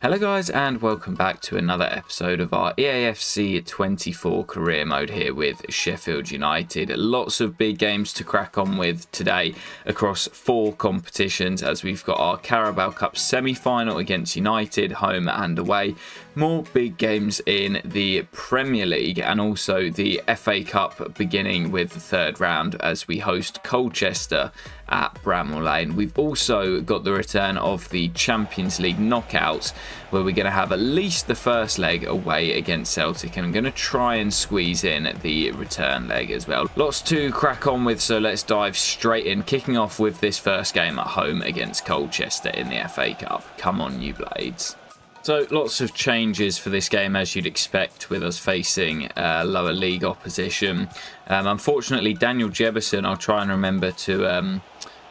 Hello guys and welcome back to another episode of our EAFC 24 career mode here with Sheffield United. Lots of big games to crack on with today across 4 competitions as we've got our Carabao Cup semi-final against United, home and away. More big games in the Premier League and also the FA Cup beginning with the third round as we host Colchester at Bramall Lane. We've also got the return of the Champions League knockouts where we're going to have at least the first leg away against Celtic, and I'm going to try and squeeze in the return leg as well. Lots to crack on with, so let's dive straight in, kicking off with this first game at home against Colchester in the FA Cup. Come on you Blades. So lots of changes for this game as you'd expect with us facing lower league opposition. Unfortunately Daniel Jebison, I'll try and remember to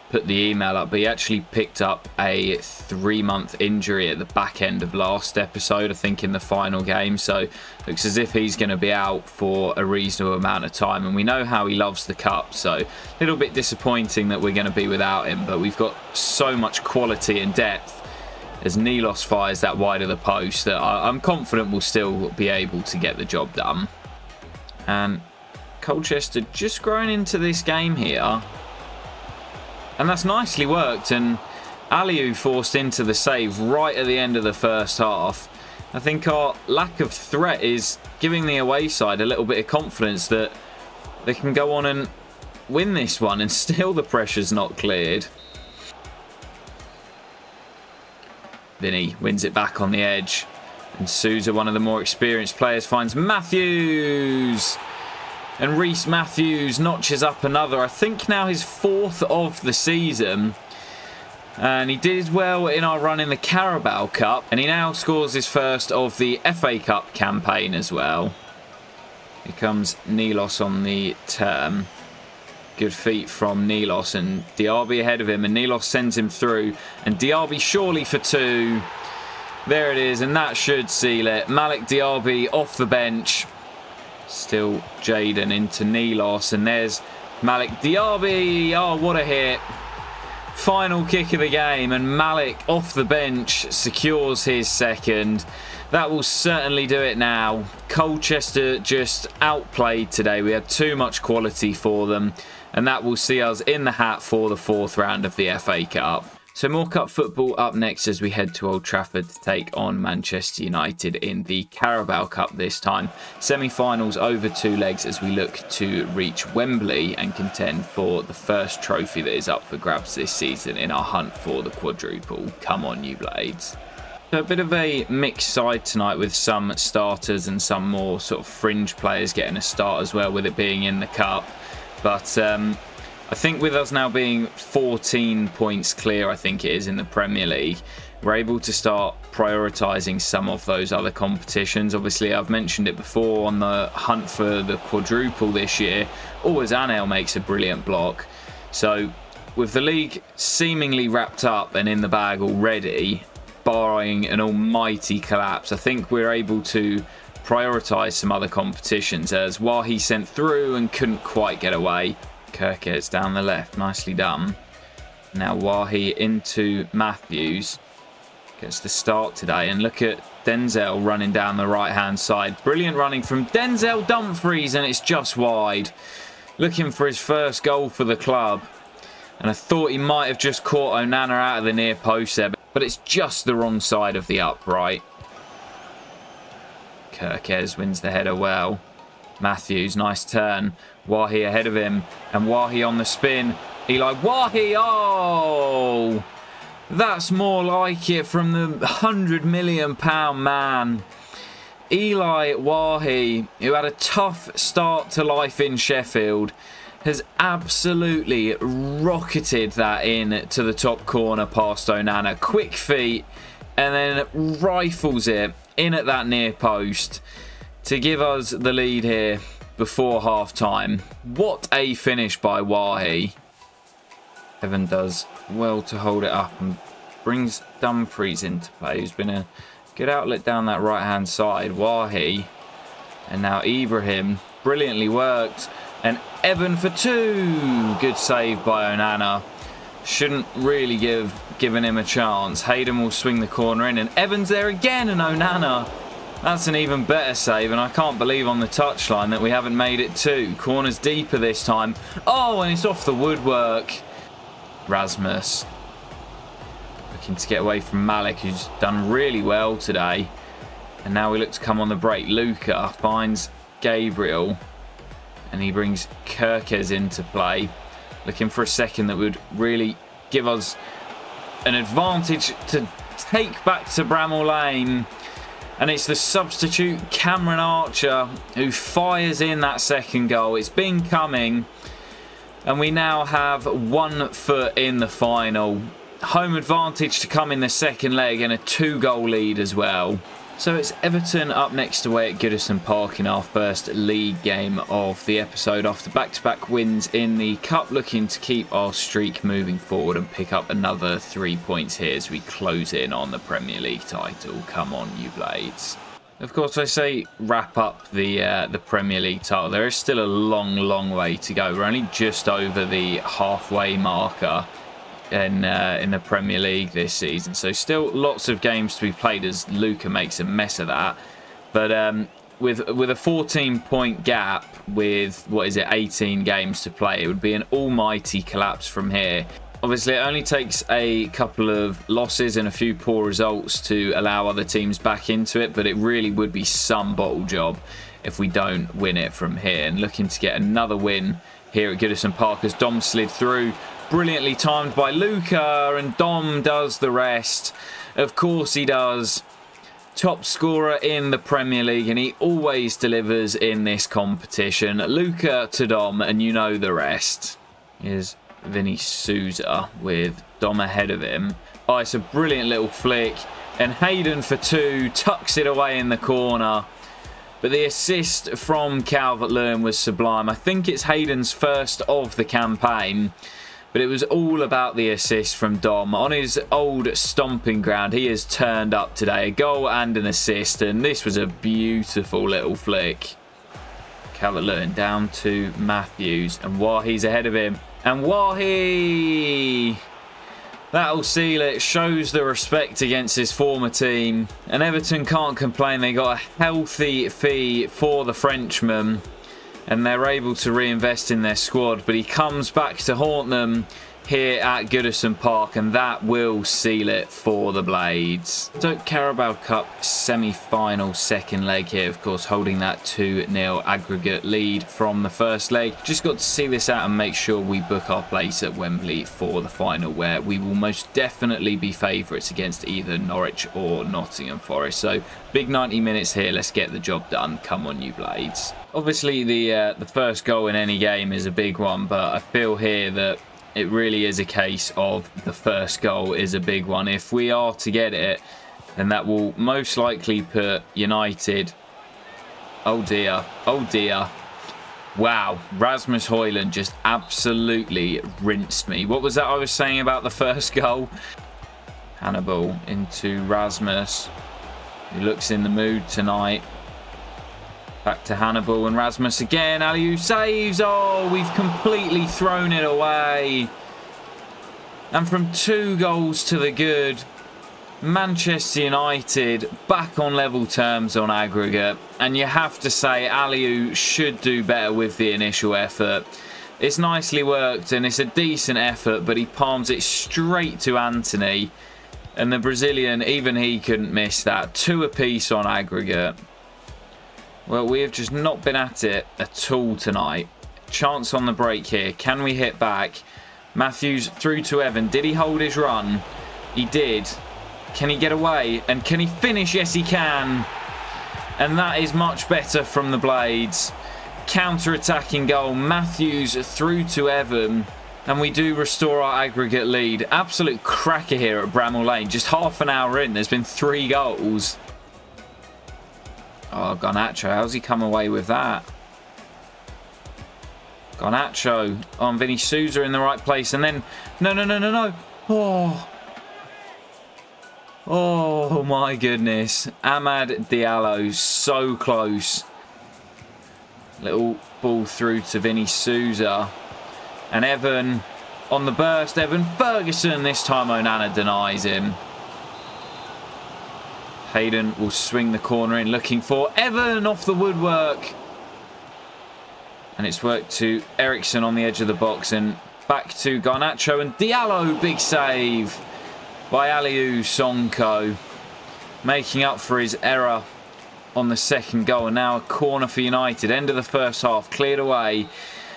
put the email up, but he actually picked up a 3-month injury at the back end of last episode, I think in the final game, so looks as if he's going to be out for a reasonable amount of time, and we know how he loves the cup, so a little bit disappointing that we're going to be without him, but we've got so much quality and depth as Nilos fires that wide of the post that I'm confident we'll still be able to get the job done. And Colchester just growing into this game here. And that's nicely worked, and Aliou forced into the save right at the end of the first half. I think our lack of threat is giving the away side a little bit of confidence that they can go on and win this one, and still the pressure's not cleared. Vinny wins it back on the edge, and Souza, one of the more experienced players, finds Matthews. And Reece Matthews notches up another, I think now his 4th of the season. And he did well in our run in the Carabao Cup. And he now scores his first of the FA Cup campaign as well. Here comes Nilos on the turn. Good feet from Nilos, and Diaby ahead of him. And Nilos sends him through. And Diaby surely for 2. There it is, and that should seal it. Malik Diaby off the bench. Still Jaden into Nilos, and there's Malik Diaby. Oh, what a hit. Final kick of the game, and Malik off the bench secures his second. That will certainly do it now. Colchester just outplayed today. We had too much quality for them, and that will see us in the hat for the 4th round of the FA Cup. So more cup football up next as we head to Old Trafford to take on Manchester United in the Carabao Cup this time. Semi-finals over 2 legs as we look to reach Wembley and contend for the first trophy that is up for grabs this season in our hunt for the quadruple. Come on you Blades. So a bit of a mixed side tonight with some starters and some more sort of fringe players getting a start as well, with it being in the cup. But I think with us now being 14 points clear, I think it is, in the Premier League, we're able to start prioritising some of those other competitions. Obviously, I've mentioned it before, on the hunt for the quadruple this year, always Anel makes a brilliant block. So with the league seemingly wrapped up and in the bag already, barring an almighty collapse, I think we're able to prioritise some other competitions, as Wahi sent through and couldn't quite get away. Kirkes down the left, nicely done. Now Wahi into Matthews. Gets the start today, and look at Denzel running down the right hand side. Brilliant running from Denzel Dumfries, and it's just wide. Looking for his first goal for the club. And I thought he might have just caught Onana out of the near post there, but it's just the wrong side of the upright. Kirkes wins the header well. Matthews, nice turn. Wahi ahead of him, and Wahi on the spin. Eli Wahi, oh! That's more like it from the £100 million man. Eli Wahi, who had a tough start to life in Sheffield, has absolutely rocketed that in to the top corner past Onana. Quick feet, and then rifles it in at that near post to give us the lead here before half-time. What a finish by Wahi. Evan does well to hold it up and brings Dumfries into play, who's been a good outlet down that right-hand side. Wahi, and now Ibrahim, brilliantly worked, and Evan for 2. Good save by Onana. Shouldn't really given him a chance. Hayden will swing the corner in, and Evans there again, and Onana. That's an even better save, and I can't believe on the touchline that we haven't made it two. Corner's deeper this time. Oh, and it's off the woodwork. Rasmus looking to get away from Malik, who's done really well today. And now we look to come on the break. Luca finds Gabriel, and he brings Kirkes into play. Looking for a second that would really give us an advantage to take back to Bramall Lane. And it's the substitute Cameron Archer who fires in that second goal. It's been coming. And we now have 1 foot in the final. Home advantage to come in the second leg, and a 2-goal lead as well. So it's Everton up next away at Goodison Park in our first league game of the episode after back-to-back wins in the Cup, looking to keep our streak moving forward and pick up another 3 points here as we close in on the Premier League title. Come on, you Blades. Of course, I say wrap up the Premier League title. There is still a long way to go. We're only just over the halfway marker in the Premier League this season, so still lots of games to be played as Luca makes a mess of that. But with a 14-point gap with, what is it, 18 games to play, it would be an almighty collapse from here. Obviously, it only takes a couple of losses and a few poor results to allow other teams back into it, but it really would be some bottle job if we don't win it from here. And looking to get another win here at Goodison Park as Dom slid through. Brilliantly timed by Luca, and Dom does the rest. Of course he does. Top scorer in the Premier League, and he always delivers in this competition. Luca to Dom, and you know the rest. Here's Vinny Souza with Dom ahead of him. Oh, it's a brilliant little flick, and Hayden for 2 tucks it away in the corner. But the assist from Calvert-Lewin was sublime. I think it's Hayden's first of the campaign. But it was all about the assist from Dom. On his old stomping ground, he has turned up today. A goal and an assist, and this was a beautiful little flick. Calvert-Lewin down to Matthews, and Wahi's ahead of him. And Wahi! That'll seal it. Shows the respect against his former team. And Everton can't complain. They got a healthy fee for the Frenchman, and they're able to reinvest in their squad. But he comes back to haunt them here at Goodison Park, and that will seal it for the Blades. So Carabao Cup semi-final second leg here, of course, holding that 2-0 aggregate lead from the first leg. Just got to see this out and make sure we book our place at Wembley for the final, where we will most definitely be favourites against either Norwich or Nottingham Forest. So big 90 minutes here. Let's get the job done. Come on, you Blades. Obviously, the first goal in any game is a big one, but I feel here that it really is a case of the first goal is a big one. If we are to get it, then that will most likely put United... Oh dear. Oh dear. Wow. Rasmus Højlund just absolutely rinsed me. What was that I was saying about the first goal? Hannibal into Rasmus, who looks in the mood tonight. Back to Hannibal, and Rasmus again. Aliou saves. Oh, we've completely thrown it away. And from 2 goals to the good, Manchester United back on level terms on aggregate. And you have to say Aliou should do better with the initial effort. It's nicely worked and it's a decent effort, but he palms it straight to Anthony. And the Brazilian, even he couldn't miss that. 2 apiece on aggregate. Well, we have just not been at it at all tonight. Chance on the break here. Can we hit back? Matthews through to Evan. Did he hold his run? He did. Can he get away? And can he finish? Yes, he can. And that is much better from the Blades. Counter-attacking goal. Matthews through to Evan. And we do restore our aggregate lead. Absolute cracker here at Bramall Lane. Just half an hour in, there's been 3 goals. Oh, Garnacho, how's he come away with that? Garnacho on Vinny Souza in the right place, and then... No. Oh, my goodness. Amad Diallo, so close. Little ball through to Vinny Souza. And Evan On the burst, Evan Ferguson. This time Onana denies him. Hayden will swing the corner in, looking for Evan off the woodwork. And it's worked to Ericsson on the edge of the box and back to Garnacho and Diallo. Big save by Aliou Sonko, making up for his error on the second goal. And now a corner for United. End of the first half, cleared away.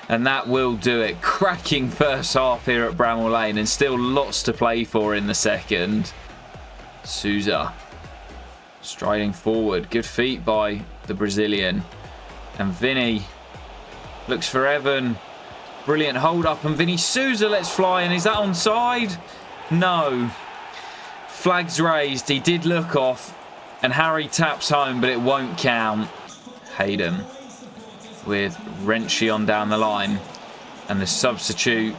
And that will do it. Cracking first half here at Bramall Lane, and still lots to play for in the second. Souza striding forward. Good feet by the Brazilian. And Vinny looks for Evan. Brilliant hold up, and Vinny Souza lets fly. And is that onside? No. Flags raised. He did look off. And Harry taps home, but it won't count. Hayden with Renshi on down the line. And the substitute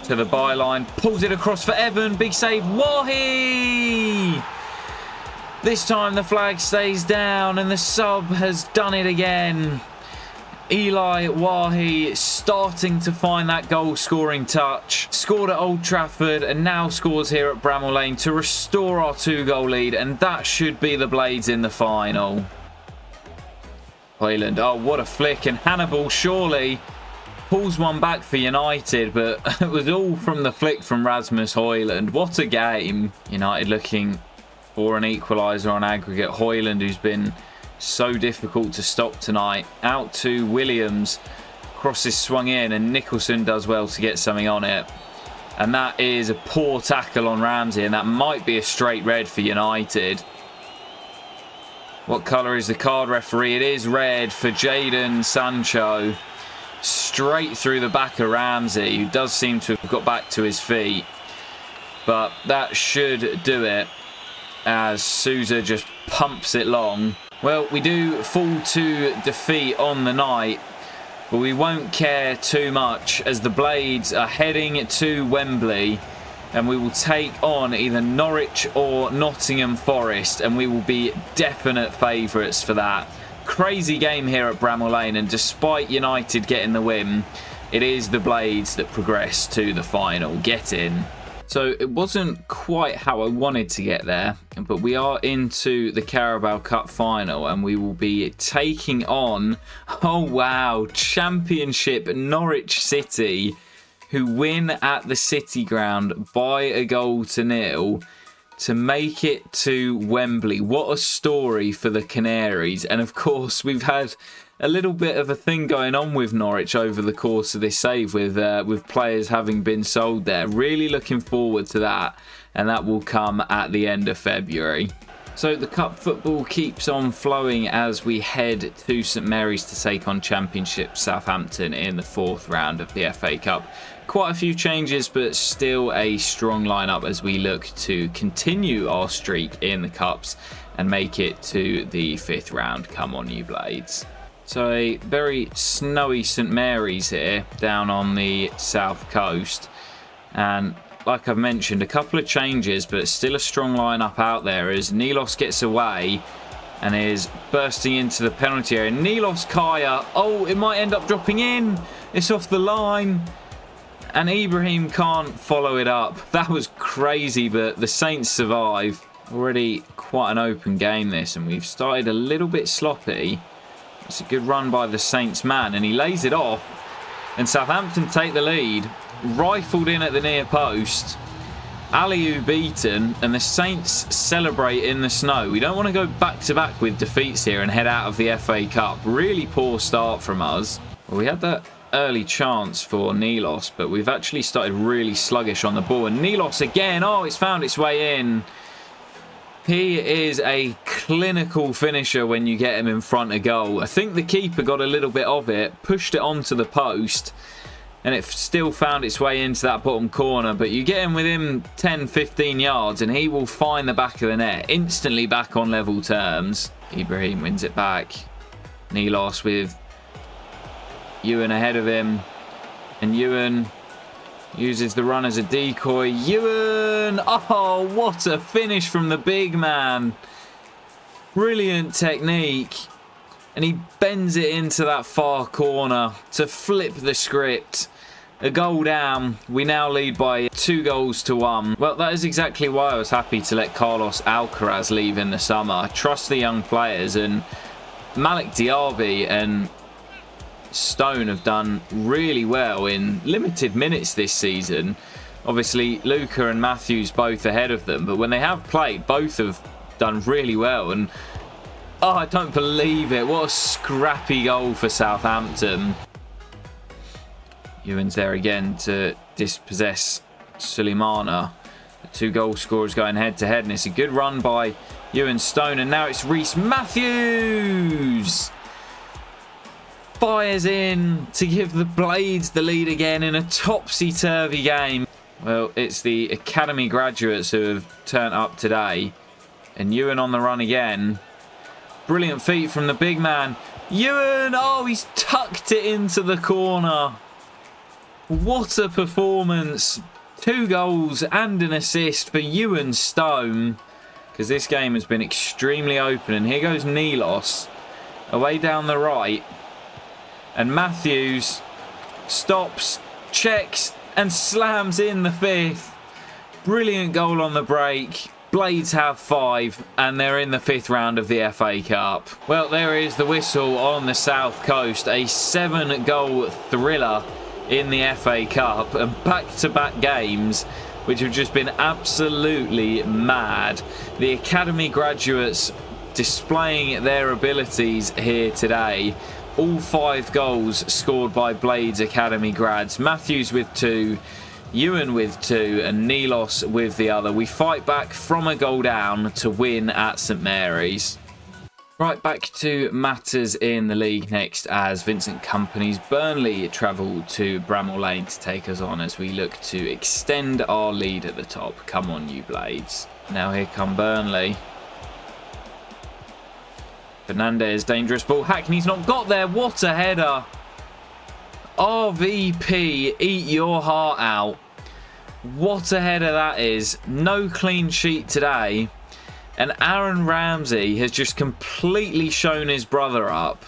to the byline. Pulls it across for Evan. Big save. Wahi! This time the flag stays down and the sub has done it again. Eli Wahi starting to find that goal-scoring touch. Scored at Old Trafford and now scores here at Bramall Lane to restore our 2-goal lead, and that should be the Blades in the final. Hoyland, oh what a flick, and Hannibal surely pulls one back for United, but it was all from the flick from Rasmus Hoyland. What a game. United looking for an equaliser on aggregate. Hoyland, who's been so difficult to stop tonight, out to Williams. Cross is swung in and Nicholson does well to get something on it. And that is a poor tackle on Ramsey, and that might be a straight red for United. What colour is the card, referee? It is red for Jadon Sancho. Straight through the back of Ramsey, who does seem to have got back to his feet. But that should do it, as Souza just pumps it long. Well, we do fall to defeat on the night, but we won't care too much, as the Blades are heading to Wembley and we will take on either Norwich or Nottingham Forest, and we will be definite favourites for that. Crazy game here at Bramall Lane, and despite United getting the win, it is the Blades that progress to the final. Get in. So it wasn't quite how I wanted to get there, but we are into the Carabao Cup final and we will be taking on, oh wow, Championship Norwich City, who win at the City Ground by 1-0 to make it to Wembley. What a story for the Canaries. And of course, we've had a little bit of a thing going on with Norwich over the course of this save, with players having been sold there. Really looking forward to that, and that will come at the end of February. So the cup football keeps on flowing as we head to St Mary's to take on Championship Southampton in the 4th round of the FA Cup. Quite a few changes, but still a strong lineup as we look to continue our streak in the Cups and make it to the 5th round. Come on, you Blades. So a very snowy St Mary's here down on the south coast, and like I've mentioned, a couple of changes, but still a strong lineup out there as Nilos gets away and is bursting into the penalty area. Nilos Kaya, oh, it might end up dropping in. It's off the line and Ibrahim can't follow it up. That was crazy, but the Saints survive. Already quite an open game this, and we've started a little bit sloppy. It's a good run by the Saints man, and he lays it off. And Southampton take the lead. Rifled in at the near post. Aliou beaten, and the Saints celebrate in the snow. We don't want to go back-to-back with defeats here and head out of the FA Cup. Really poor start from us. Well, we had that early chance for Nilos, but we've actually started really sluggish on the ball. And Nilos again, oh, it's found its way in. He is a clinical finisher when you get him in front of goal. I think the keeper got a little bit of it, pushed it onto the post, and it still found its way into that bottom corner. But you get him within 10-15 yards and he will find the back of the net. Instantly back on level terms. Ibrahim wins it back. Nilos with Ewan ahead of him. And Ewan uses the run as a decoy. Ewan! Oh, what a finish from the big man. Brilliant technique. And he bends it into that far corner to flip the script. A goal down. We now lead by 2-1. Well, that is exactly why I was happy to let Carlos Alcaraz leave in the summer. I trust the young players, and Malik Diaby and Stone have done really well in limited minutes this season. Obviously, Luca and Matthews both ahead of them, but when they have played, both have done really well. And oh, I don't believe it. What a scrappy goal for Southampton. Ewan's there again to dispossess Suleimana. The 2 goal scorers going head to head, and it's a good run by Ewan Stone. And now it's Reece Matthews. Fires in to give the Blades the lead again in a topsy-turvy game. Well, it's the academy graduates who have turned up today. And Ewan on the run again. Brilliant feet from the big man. Ewan! Oh, he's tucked it into the corner. What a performance. 2 goals and an assist for Ewan Stone. Because this game has been extremely open. And here goes Nilos. Away down the right. And Matthews stops, checks, and slams in the 5th. Brilliant goal on the break. Blades have 5, and they're in the 5th round of the FA Cup. Well, there is the whistle on the South Coast. A 7-goal thriller in the FA Cup, and back-to-back games which have just been absolutely mad. The academy graduates displaying their abilities here today. All 5 goals scored by Blades Academy grads. Matthews with 2, Ewan with 2, and Nilos with the other. We fight back from a goal down to win at St Mary's. Right, back to matters in the league next, as Vincent Kompany's Burnley travel to Bramall Lane to take us on as we look to extend our lead at the top. Come on, you Blades. Now here come Burnley. Fernandez, dangerous ball. Hackney's not got there. What a header. RVP, eat your heart out. What a header that is. No clean sheet today. And Aaron Ramsey has just completely shown his brother up.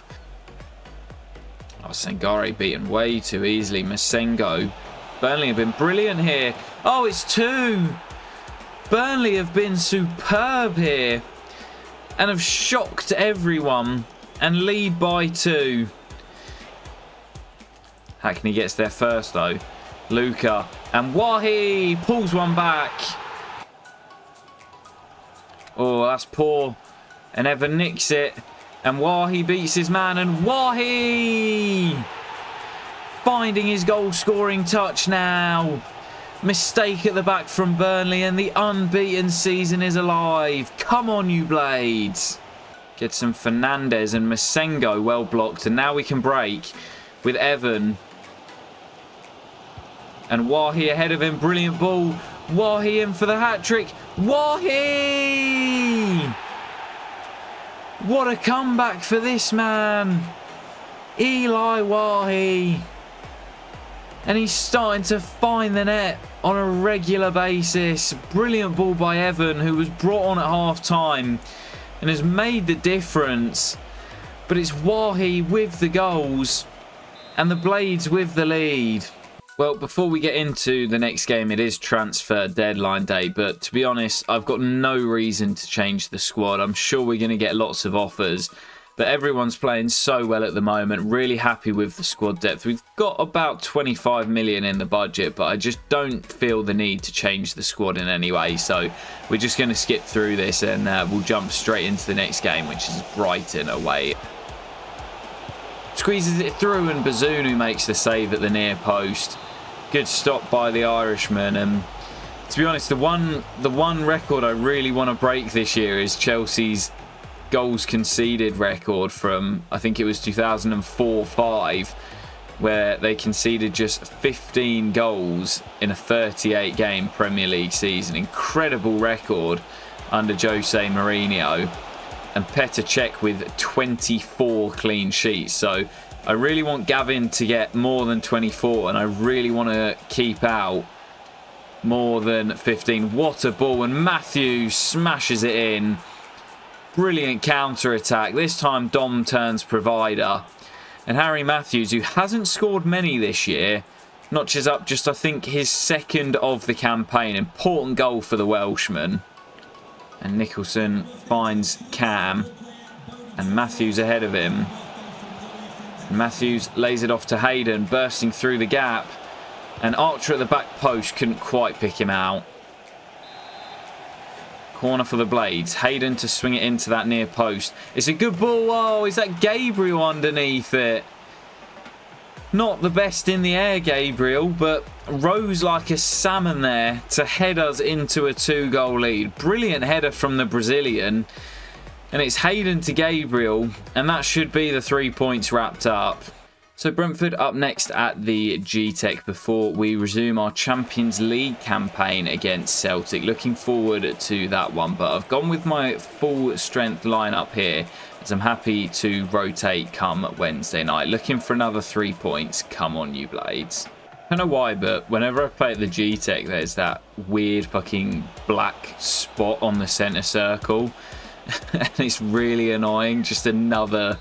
Oh, Sangare beaten way too easily. Masengo. Burnley have been brilliant here. Oh, it's 2. Burnley have been superb here. And have shocked everyone. And lead by 2. Hackney gets there first though. Luca. And Wahi pulls one back. Oh, that's poor. And Evan nicks it. And Wahi beats his man. And Wahi finding his goal-scoring touch now. Mistake at the back from Burnley. And the unbeaten season is alive. Come on, you Blades. Get some Fernandez and Masengo well blocked. And now we can break with Evan. And Wahi ahead of him. Brilliant ball. Wahi in for the hat-trick. Wahi! What a comeback for this man. Eli Wahi. And he's starting to find the net on a regular basis. Brilliant ball by Evan, who was brought on at half-time and has made the difference. But it's Wahi with the goals and the Blades with the lead. Well, before we get into the next game, it is transfer deadline day. But to be honest, I've got no reason to change the squad. I'm sure we're going to get lots of offers. But everyone's playing so well at the moment. Really happy with the squad depth. We've got about 25 million in the budget, but I just don't feel the need to change the squad in any way. So we're just going to skip through this and we'll jump straight into the next game, which is Brighton away. Squeezes it through and Bazunu makes the save at the near post. Good stop by the Irishman. And to be honest, the one record I really want to break this year is Chelsea's goals conceded record from, I think it was 2004-05, where they conceded just 15 goals in a 38 game Premier League season. Incredible record under Jose Mourinho. And Petr Cech with 24 clean sheets. So I really want Gavin to get more than 24, and I really want to keep out more than 15. What a ball, and Matthews smashes it in. Brilliant counter-attack. This time Dom turns provider. And Harry Matthews, who hasn't scored many this year, Notches up just, I think, his second of the campaign. Important goal for the Welshman. And Nicholson finds Cam. And Matthews ahead of him. And Matthews lays it off to Hayden, bursting through the gap. And Archer at the back post couldn't quite pick him out. Corner for the Blades. Hayden to swing it into that near post. It's a good ball. Oh, is that Gabriel underneath it? Not the best in the air, Gabriel, but rose like a salmon there to head us into a 2-goal lead. Brilliant header from the Brazilian. And it's Hayden to Gabriel, and that should be the 3 points wrapped up. So Brentford up next at the G-Tech before we resume our Champions League campaign against Celtic. Looking forward to that one, but I've gone with my full strength lineup here as I'm happy to rotate come Wednesday night. Looking for another 3 points. Come on, you Blades. I don't know why, but whenever I play at the G-Tech, there's that weird fucking black spot on the centre circle. And it's really annoying. Just another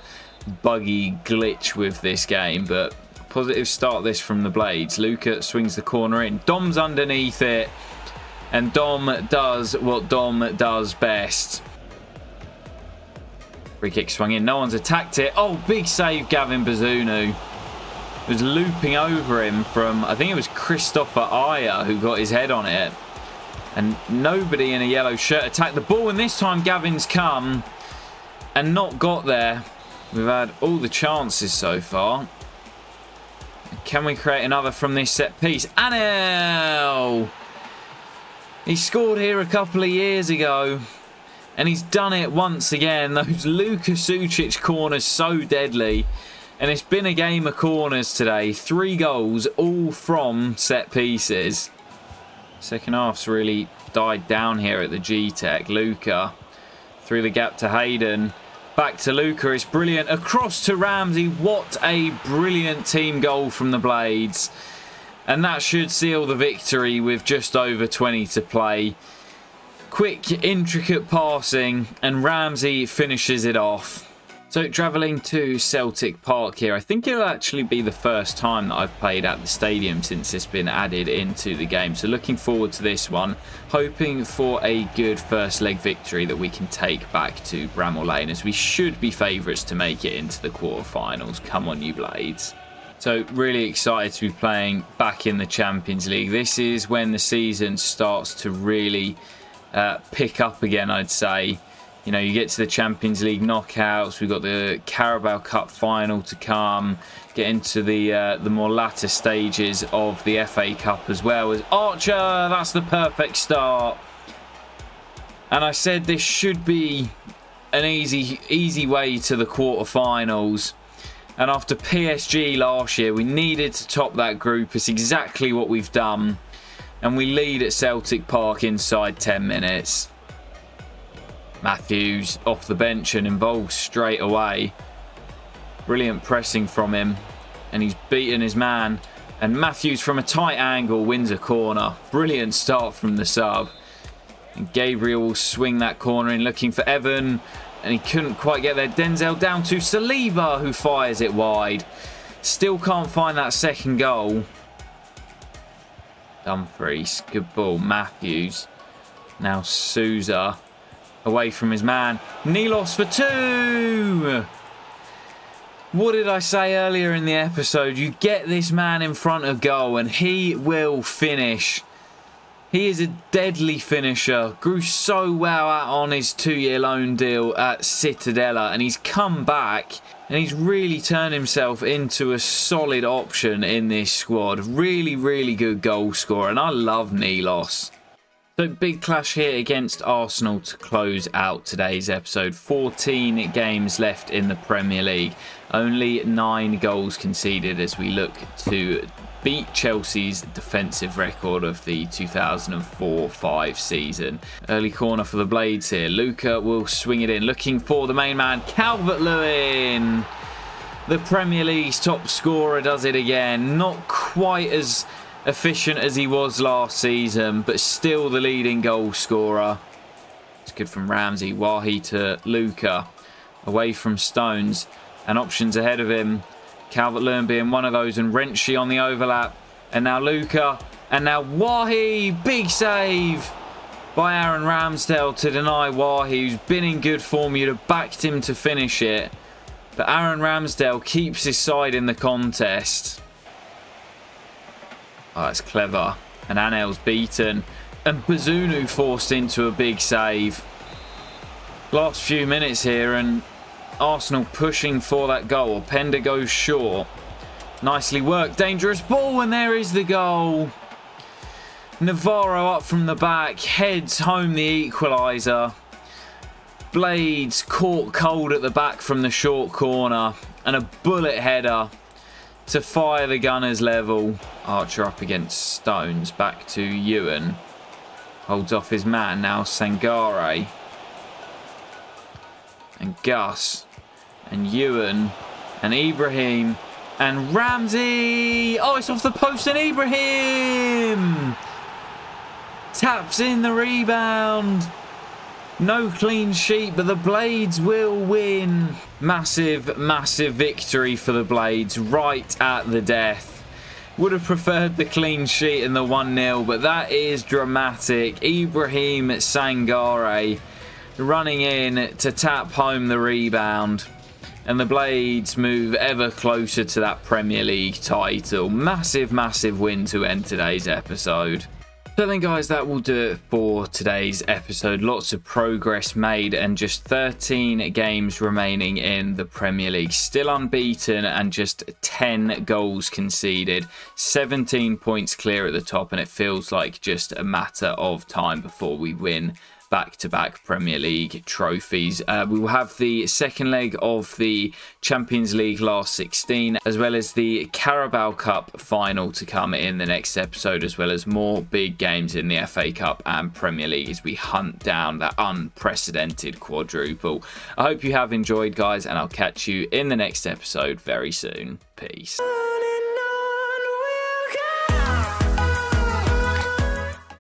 buggy glitch with this game, but positive start this from the Blades. Luca swings the corner in. Dom's underneath it, and Dom does what Dom does best. Free kick swung in. No one's attacked it. Oh, big save, Gavin Bazunu. Was looping over him from, I think it was Christopher Ayer who got his head on it. And nobody in a yellow shirt attacked the ball, and this time Gavin's come and not got there. We've had all the chances so far. Can we create another from this set piece? Anel! He scored here a couple of years ago, and he's done it once again. Those Luka Sucic corners so deadly. And it's been a game of corners today. 3 goals, all from set pieces. Second half's really died down here at the G-Tech. Luca through the gap to Hayden. Back to Luca, it's brilliant. Across to Ramsey. What a brilliant team goal from the Blades. And that should seal the victory with just over 20 to play. Quick, intricate passing, and Ramsey finishes it off. So travelling to Celtic Park here, I think it'll actually be the first time that I've played at the stadium since it's been added into the game. So looking forward to this one, hoping for a good first leg victory that we can take back to Bramall Lane, as we should be favourites to make it into the quarterfinals. Come on, you Blades. So really excited to be playing back in the Champions League. This is when the season starts to really pick up again, I'd say. You know, you get to the Champions League knockouts. We've got the Carabao Cup final to come. Get into the more latter stages of the FA Cup as well. As Archer, that's the perfect start. And I said this should be an easy way to the quarterfinals. And after PSG last year, we needed to top that group. It's exactly what we've done. And we lead at Celtic Park inside 10 minutes. Matthews off the bench and involved straight away. Brilliant pressing from him. And he's beaten his man. And Matthews from a tight angle wins a corner. Brilliant start from the sub. And Gabriel will swing that corner in looking for Evan. And he couldn't quite get there. Denzel down to Saliba, who fires it wide. Still can't find that second goal. Dumfries. Good ball. Matthews. Now Souza. Away from his man. Nilos for 2. What did I say earlier in the episode? You get this man in front of goal and he will finish. He is a deadly finisher. Grew so well out on his 2-year loan deal at Cittadella, and he's come back and he's really turned himself into a solid option in this squad. Really, really good goal scorer, and I love Nilos. So big clash here against Arsenal to close out today's episode. 14 games left in the Premier League. Only 9 goals conceded as we look to beat Chelsea's defensive record of the 2004-05 season. Early corner for the Blades here. Luca will swing it in, looking for the main man, Calvert-Lewin. The Premier League's top scorer does it again. Not quite as efficient as he was last season, but still the leading goal scorer. It's good from Ramsey. Wahi to Luca. Away from Stones. And options ahead of him. Calvert-Lewin being one of those, and Renshi on the overlap. And now Luca. And now Wahi. Big save by Aaron Ramsdale to deny Wahi, who's been in good form. You'd have backed him to finish it. But Aaron Ramsdale keeps his side in the contest. Oh, that's clever. And Anel's beaten. And Bazunu forced into a big save. Last few minutes here and Arsenal pushing for that goal. Openda goes short. Nicely worked. Dangerous ball and there is the goal. Navarro up from the back. Heads home the equaliser. Blades caught cold at the back from the short corner. And a bullet header to fire the Gunners level. Archer up against Stones. Back to Ewan. Holds off his man. Now Sangare. And Gus. And Ewan. And Ibrahim. And Ramsey. Oh, it's off the post and Ibrahim. Taps in the rebound. No clean sheet, but the Blades will win. Massive, massive victory for the Blades right at the death. Would have preferred the clean sheet and the 1-0, but that is dramatic. Ibrahim Sangare running in to tap home the rebound. And the Blades move ever closer to that Premier League title. Massive, massive win to end today's episode. So then guys, that will do it for today's episode. Lots of progress made and just 13 games remaining in the Premier League. Still unbeaten and just 10 goals conceded. 17 points clear at the top, and it feels like just a matter of time before we win back-to-back Premier League trophies. We will have the second leg of the Champions League last 16, as well as the Carabao Cup final to come in the next episode, as well as more big games in the FA Cup and Premier League as we hunt down that unprecedented quadruple. I hope you have enjoyed, guys, and I'll catch you in the next episode very soon. Peace.